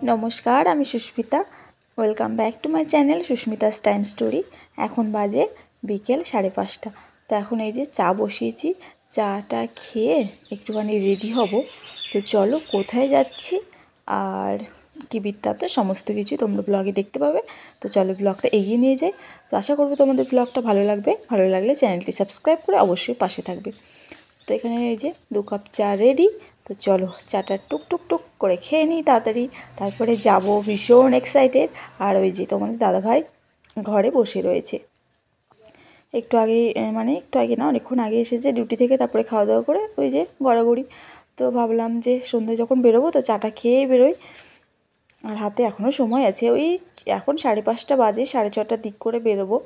नमस्कार आमी Sushmita welcome back to my channel Sushmita's time story. एखन बाजे बिकेल 5:30। तो एखन এই যে চা বসিয়েছি, চাটা খেয়ে একটুখানি রেডি হব। তো চলো কোথায় যাচ্ছি আর কি বৃত্তান্ত সমস্ত কিছু তোমরা ব্লগে দেখতে পাবে। তো চলো ব্লগটা এগিয়ে নিয়ে যাই। তো আশা করব তোমাদের ব্লগটা ভালো লাগবে। ভালো লাগলে চ্যানেলটি সাবস্ক্রাইব করে অবশ্যই পাশে থাকবে। তো এখানে এই যে 2 কাপ চা রেডি। তো চলো চাটা টুক টুক টুক করে খেয়ে নিই তাড়াতাড়ি, তারপরে যাব। ভীষণ এক্সাইটেড। আর ওই যে তোমাদের দাদাভাই ঘরে বসে রয়েছে, একটু আগে মানে একটু আগে না অনেকক্ষণ আগে এসেছে ডিউটি থেকে, তারপরে খাওয়া দাওয়া করে ওই যে গড়াগড়ি। তো ভাবলাম যে সন্ধ্যে যখন বেরোবো তো চাটা খেয়েই বেরোই। আর হাতে এখনও সময় আছে, ওই এখন 5:30 বাজে, 6:30টার দিক করে বেরোবো।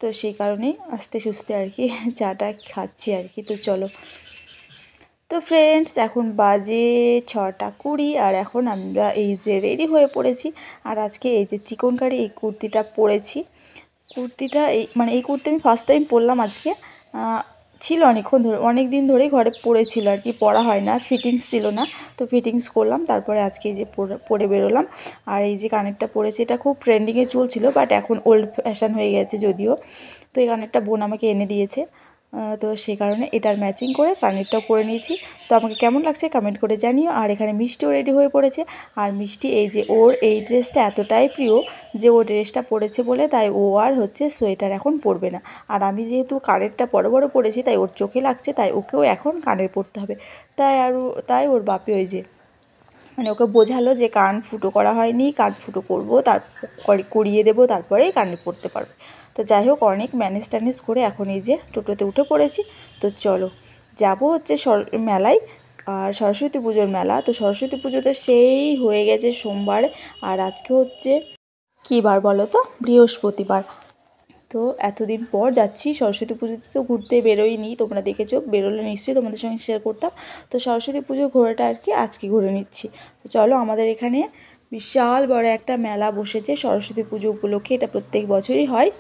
তো সেই কারণেই আস্তে সুস্তে আর কি চাটা খাচ্ছি আর কি। তো চলো। তো ফ্রেন্ডস এখন বাজে 6:20 আর এখন আমরা এই যে রেডি হয়ে পড়েছি। আর আজকে এই যে চিকনকারি এই কুর্তিটা পরেছি। কুর্তিটা এই কুর্তি আমি ফার্স্ট টাইম পরলাম আজকে। ছিল অনেক দিন ধরেই ঘরে পরেছিল আর কি, পরা হয় না, ফিটিংস ছিল না। তো ফিটিংস করলাম, তারপরে আজকে এই যে পরে বেরোলাম। আর এই যে কানেরটা পরেছি, এটা খুব ট্রেন্ডিংয়ে চলছিল, বাট এখন ওল্ড ফ্যাশন হয়ে গেছে যদিও। তো এই কানেরটা বোন আমাকে এনে দিয়েছে। তো সেই কারণে এটার ম্যাচিং করে কানেরটাও পরে নিয়েছি। তো আমাকে কেমন লাগছে কমেন্ট করে জানিও। আর এখানে মিষ্টিও রেডি হয়ে পড়েছে। আর মিষ্টি এই যে ওর এই ড্রেসটা এতটাই প্রিয় যে ও ড্রেসটা পরেছে বলে তাই ও আর সোয়েটার এখন পরবে না। আর আমি যেহেতু কানেরটা বড় বড় পরেছি তাই ওর চোখে লাগছে, তাই ওকেও এখন কানের পরতে হবে। তাই ওর বাপি ওই যে মানে ওকে বোঝালো যে কান ফুটো করা হয়নি, কান ফুটো করবো, তারপর করিয়ে দেবো, তারপরেই কানে পরতে পারবে। তো যাই হোক অনেক ম্যানেজ ট্যানেজ করে এখন এই যে টোটোতে উঠে পড়েছি। তো চলো যাবো মেলায়। আর সরস্বতী পুজোর মেলা। তো সরস্বতী পুজো তো সেই হয়ে গেছে সোমবার, আর আজকে হচ্ছে কী বার বলো তো, বৃহস্পতিবার। তো এতদিন পর যাচ্ছি। সরস্বতী পুজোতে তো ঘুরতে বেরোইনি, তোমরা দেখেছো, বেরোলে নিশ্চয়ই তোমাদের সঙ্গে শেয়ার করতাম। তো সরস্বতী পুজো ঘোরাটা আর কি আজকে ঘুরে নিচ্ছি। তো চলো, আমাদের এখানে বিশাল বড় একটা মেলা বসেছে সরস্বতী পুজো উপলক্ষে, এটা প্রত্যেক বছরই হয়।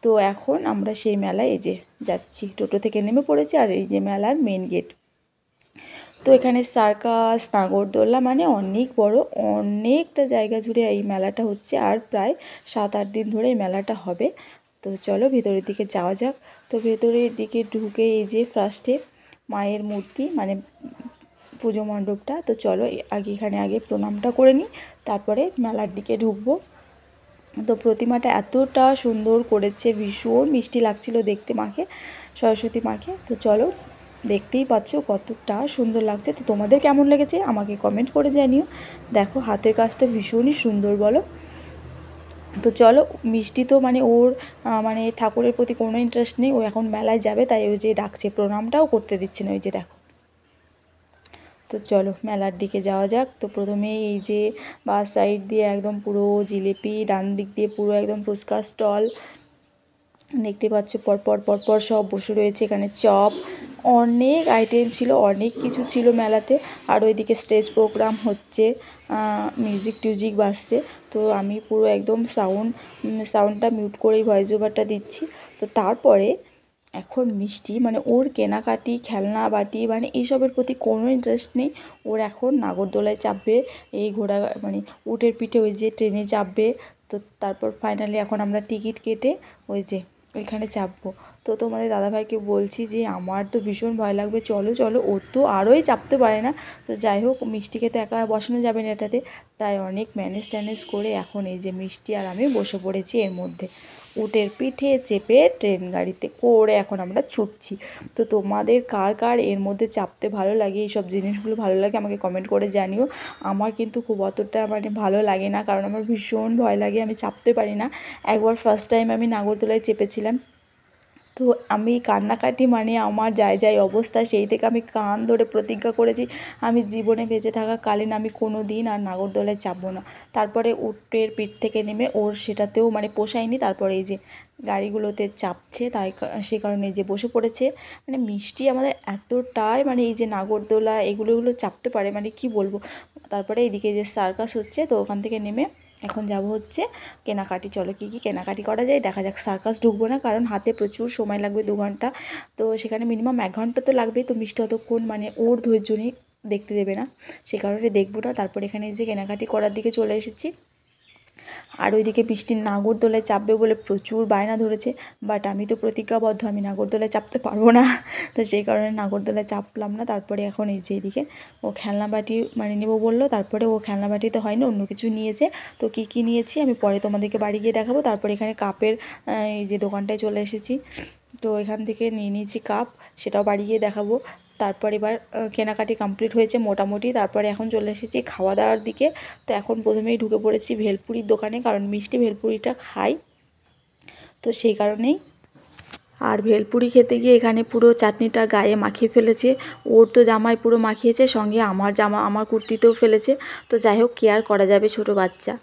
তো এখন আমরা সেই মেলায় এই যে যাচ্ছি, টোটো থেকে নেমে পড়েছি। আর এই যে মেলার মেন গেট। তো এখানে সার্কাস, নাগরদোল্লা, মানে অনেক বড়, অনেকটা জায়গা জুড়ে এই মেলাটা হচ্ছে। আর প্রায় 7-8 দিন ধরে এই মেলাটা হবে। তো চলো ভেতরের দিকে যাওয়া যাক। তো ভেতরের দিকে ঢুকে এই যে ফার্স্টে মায়ের মূর্তি, মানে পুজো মণ্ডপটা। তো চলো এখানে আগে প্রণামটা করে নিই, তারপরে মেলার দিকে ঢুকবো। তো প্রতিমাটা এতটা সুন্দর করেছে, ভীষণ মিষ্টি লাগছিল দেখতে মাকে, সরস্বতী মাকে। তো চলো, দেখতেই পাচ্ছ কতটা সুন্দর লাগছে। তো তোমাদের কেমন লেগেছে আমাকে কমেন্ট করে জানিও। দেখো হাতের কাজটা ভীষণই সুন্দর বলো। তো চলো, মিষ্টি তো মানে ওর মানে ঠাকুরের প্রতি কোনো ইন্টারেস্ট নেই, ও এখন মেলায় যাবে, তাই ওই যে ডাকছে, প্রণামটাও করতে দিচ্ছে না, ওই যে দেখো। তো চলো মেলার দিকে যাওয়া যাক। তো প্রথমেই এই যে বাস সাইড দিয়ে একদম পুরো জিলিপি, ডান দিক দিয়ে পুরো একদম ফুচকা স্টল দেখতে পাচ্ছ, পরপর সব বসে রয়েছে। এখানে চপ, অনেক আইটেম ছিল, অনেক কিছু ছিল মেলাতে। আর ওইদিকে স্টেজ প্রোগ্রাম হচ্ছে, মিউজিক টিউজিক বাজছে। তো আমি পুরো একদম সাউন্ডটা মিউট করেই ভয়েস ওভারটা দিচ্ছি। তো তারপরে এখন মিষ্টি মানে ওর কেনাকাটি, খেলনা বাটি, মানে এইসবের প্রতি কোনো ইন্টারেস্ট নেই। ওর এখন নাগরদোলায় চাপবে, এই ঘোড়া মানে উটের পিঠে ওই যে ট্রেনে চাপবে। তো তারপর ফাইনালি এখন আমরা টিকিট কেটে ওই যে ওইখানে চাপবো। তো তোমাদের দাদাভাইকে বলছি যে আমার তো ভীষণ ভয় লাগবে, চলো চলো, ও তো আরোই চাপতে পারে না। তো যাই হোক, মিষ্টিকে তো একা বসানো যাবে না এটাতে, তাই অনেক ম্যানেজ ট্যানেজ করে এখন এই যে মিষ্টি আর আমি বসে পড়েছি এর মধ্যে, উটের পিঠে চেপে ট্রেন গাড়িতে করে এখন আমরা ছুটছি। তো তোমাদের কার কার এর মধ্যে চাপতে ভালো লাগে, এইসব জিনিসগুলো ভালো লাগে আমাকে কমেন্ট করে জানিও। আমার কিন্তু খুব অতটা মানে ভালো লাগে না, কারণ আমার ভীষণ ভয় লাগে, আমি চাপতে পারি না। একবার ফার্স্ট টাইম আমি নাগরদোলায় চেপেছিলাম, তো আমি কান্নাকাটি মানে আমার যাই অবস্থা, সেই থেকে আমি কান ধরে প্রতিজ্ঞা করেছি আমি জীবনে বেঁচে থাকা কালীন আমি কোনো দিন আর নাগরদোলায় চাপবো না। তারপরে উটের পিঠ থেকে নেমে ওর সেটাতেও মানে পোষায়নি, তারপরে এই যে গাড়িগুলোতে চাপছে, সে কারণে এই যে বসে পড়েছে। মানে মিষ্টি আমাদের এতটাই মানে এই যে নাগরদোলা এগুলো চাপতে পারে, মানে কি বলবো। তারপরে এইদিকে যে সার্কাস হচ্ছে, তো ওখান থেকে নেমে এখন যাব হচ্ছে কেনাকাটি। চলো কী কেনাকাটি করা যায় দেখা যাক। সার্কাস ঢুকবো না, কারণ হাতে প্রচুর সময় লাগবে, 2 ঘন্টা। তো সেখানে মিনিমাম 1 ঘন্টা তো লাগবেই। তো মিষ্টি অতক্ষণ মানে ওর ধৈর্য নেই, দেখতে দেবে না, সে কারণে দেখবো না। তারপর এখানে যে কেনাকাটি করার দিকে চলে এসেছি। আর ওইদিকে বৃষ্টির নাগরদোলায় চাপবে বলে প্রচুর বায়না ধরেছে, বাট আমি তো প্রতিজ্ঞাবদ্ধ, আমি নাগরদোলায় চাপতে পারবো না। তো সেই কারণে নাগরদোলায় চাপলাম না। তারপরে এখন এই যে এদিকে ও খেলনা বাটি মানে নেবো বললো, তারপরে ও খেলনা বাটিতে হয়নি, অন্য কিছু নিয়েছে। তো কী নিয়েছি আমি পরে তোমাদেরকে বাড়ি গিয়ে দেখাবো। তারপরে এখানে কাপের এই যে দোকানটায় চলে এসেছি। তো এখান থেকে নিয়ে নিয়েছি কাপ, সেটাও বাড়ি গিয়ে দেখাবো। তারপর এবার কেনাকাটি কমপ্লিট হয়েছে মোটামুটি। তারপরে এখন চলে এসেছি খাওয়া দাওয়ার দিকে। তো এখন প্রথমেই ঢুকে পড়েছি ভেলপুরির দোকানে, কারণ মিষ্টি ভেলপুরিটা খাই, তো সেই কারণেই। আর ভেলপুরি খেতে গিয়ে এখানে পুরো চাটনিটা গায়ে মাখিয়ে ফেলেছে। ওর তো জামায় পুরো মাখিয়েছে, সঙ্গে আমার জামা আমার কুর্তিতেও ফেলেছে। তো যাই হোক, কেয়ার করা যাবে, ছোট বাচ্চা।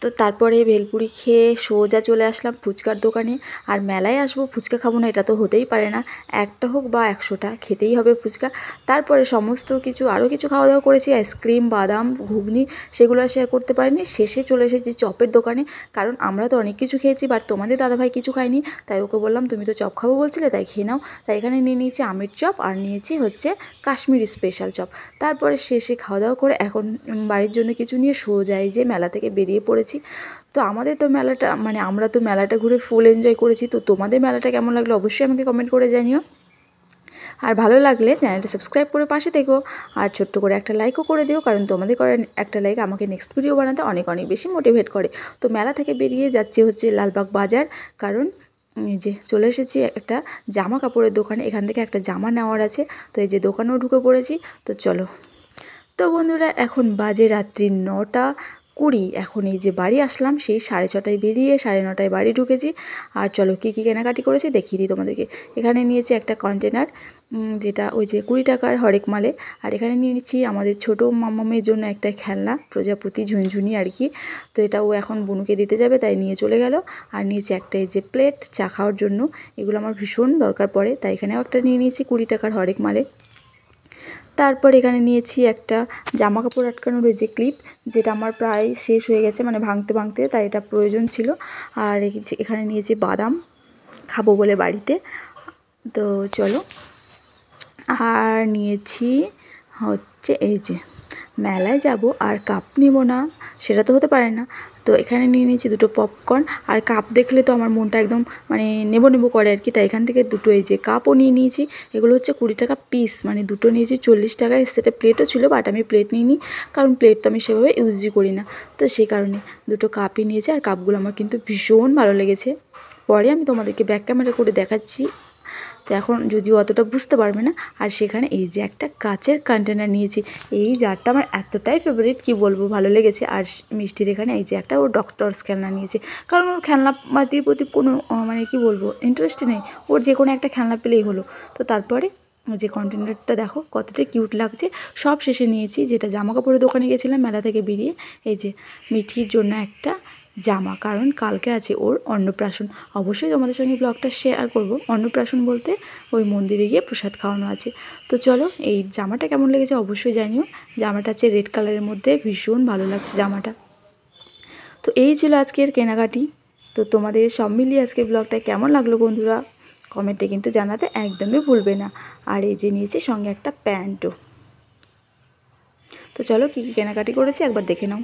তো তারপরে ভেলপুরি খেয়ে সোজা চলে আসলাম ফুচকার দোকানে। আর মেলায় আসবো ফুচকা খাবো না এটা তো হতেই পারে না, একটা হোক বা 100টা খেতেই হবে ফুচকা। তারপরে সমস্ত কিছু আরও কিছু খাওয়া দাওয়া করেছি, আইসক্রিম, বাদাম, ঘুগনি, সেগুলো আর শেয়ার করতে পারিনি। শেষে চলে এসেছি চপের দোকানে, কারণ আমরা তো অনেক কিছু খেয়েছি, বাট তোমাদের দাদাভাই কিছু খায়নি। তাই ওকে বললাম তুমি তো চপ খাবো বলছিলে, তাই খেয়ে নাও। তাই এখানে নিয়ে নিয়েছি আমের চপ, আর নিয়েছি হচ্ছে কাশ্মীরি স্পেশাল চপ। তারপরে শেষে খাওয়া দাওয়া করে এখন বাড়ির জন্য কিছু নিয়ে সোজা এই যে মেলা থেকে বেরিয়ে পড়েছি। তো আমাদের তো মেলাটা মানে আমরা তো মেলাটা ঘুরে ফুল এনজয় করেছি। তো তোমাদের মেলাটা কেমন লাগলো অবশ্যই আমাকে কমেন্ট করে জানিও। আর ভালো লাগলে চ্যানেলটা সাবস্ক্রাইব করে পাশে থেকো, আর ছোট্ট করে একটা লাইকও করে দিও, কারণ তোমাদের করা একটা লাইক আমাকে নেক্সট ভিডিও বানাতে অনেক বেশি মোটিভেট করে। তো মেলা থেকে বেরিয়ে যাচ্ছি হচ্ছে লালবাগ বাজার, কারণ এই যে চলে এসেছি একটা জামা কাপড়ের দোকানে, এখান থেকে একটা জামা নেওয়ার আছে। তো এই যে দোকানেও ঢুকে পড়েছি। তো চলো। তো বন্ধুরা এখন বাজে রাত্রি 9:20। এখন এই যে বাড়ি আসলাম, সেই 6:30টায় বেরিয়ে 9:30টায় বাড়ি ঢুকেছি। আর চলো কী কেনাকাটি করেছি দেখিয়ে দিই তোমাদেরকে। এখানে নিয়েছি একটা কন্টেনার, যেটা ওই যে 20 টাকার হরেক মালে। আর এখানে নিয়ে নিচ্ছি আমাদের ছোটো মামামের জন্য একটা খেলনা, প্রজাপতি ঝুনঝুনি আর কি। তো এটা ও এখন বুনুকে দিতে যাবে, তাই নিয়ে চলে গেল। আর নিয়েছি একটা এই যে প্লেট চা খাওয়ার জন্য, এগুলো আমার ভীষণ দরকার পড়ে, তাই এখানেও একটা নিয়ে নিয়েছি 20 টাকার হরেক মালে। তারপর এখানে নিয়েছি একটা জামা কাপড় আটকানোর ওই যে ক্লিপ, যেটা আমার প্রায় শেষ হয়ে গেছে, মানে ভাঙতে ভাঙতে, তাই এটা প্রয়োজন ছিল। আর এখানে নিয়েছি বাদাম, খাবো বলে বাড়িতে। তো চলো। আর নিয়েছি হচ্ছে এই যে মেলায় যাব আর কাপ নিব না, সেটা তো হতে পারে না। তো এখানে নিয়ে নিয়েছি 2টো পপকর্ন। আর কাপ দেখলে তো আমার মনটা একদম মানে নেবো করে আর কি, তাই এখান থেকে 2টো এই যে কাপও নিয়ে নিয়েছি। এগুলো হচ্ছে 20 টাকা পিস, মানে 2টো নিয়েছি 40 টাকায়। সেটা প্লেটও ছিল, বাট আমি প্লেট নিইনি, কারণ প্লেট তো আমি সেভাবে ইউজই করি না। তো সেই কারণে 2টো কাপই নিয়েছি। আর কাপগুলো আমার কিন্তু ভীষণ ভালো লেগেছে, পরে আমি তোমাদেরকে ব্যাক ক্যামেরা করে দেখাচ্ছি। তো এখন যদিও অতটা বুঝতে পারবে না। আর সেখানে এই যে একটা কাচের কন্টেনার নিয়েছি, এই জারটা আমার এতটাই ফেভারিট কি বলবো, ভালো লেগেছে। আর মিষ্টির এখানে এই যে একটা ও ডক্টরস খেলনা নিয়েছে, কারণ ওর খেলনা মাটির প্রতি কোনো মানে কি বলবো ইন্টারেস্টই নেই, ওর যে কোনো একটা খেলনা পেলেই হলো। তো তারপরে যে কন্টেনারটা দেখো কতটা কিউট লাগছে। সব শেষে নিয়েছি যেটা জামা কাপড়ের দোকানে গেছিলাম মেলা থেকে বেরিয়ে, এই যে মিঠির জন্য একটা জামা, কারণ কালকে আছে ওর অন্নপ্রাশন। অবশ্যই তোমাদের সঙ্গে ব্লগটা শেয়ার করব। অন্নপ্রাশন বলতে ওই মন্দিরে গিয়ে প্রসাদ খাওয়ানো আছে। তো চলো, এই জামাটা কেমন লেগেছে অবশ্যই জানিও। জামাটা আছে রেড কালারের মধ্যে, ভীষণ ভালো লাগছে জামাটা। তো এই ছিল আজকের কেনাকাটি। তো তোমাদের সব মিলিয়ে আজকের ব্লগটা কেমন লাগলো বন্ধুরা, কমেন্টে কিন্তু জানাতে একদমই ভুলবে না। আর এই যে নিয়েছি সঙ্গে একটা প্যান্টও। তো চলো কী কেনাকাটি করেছি একবার দেখে নাও।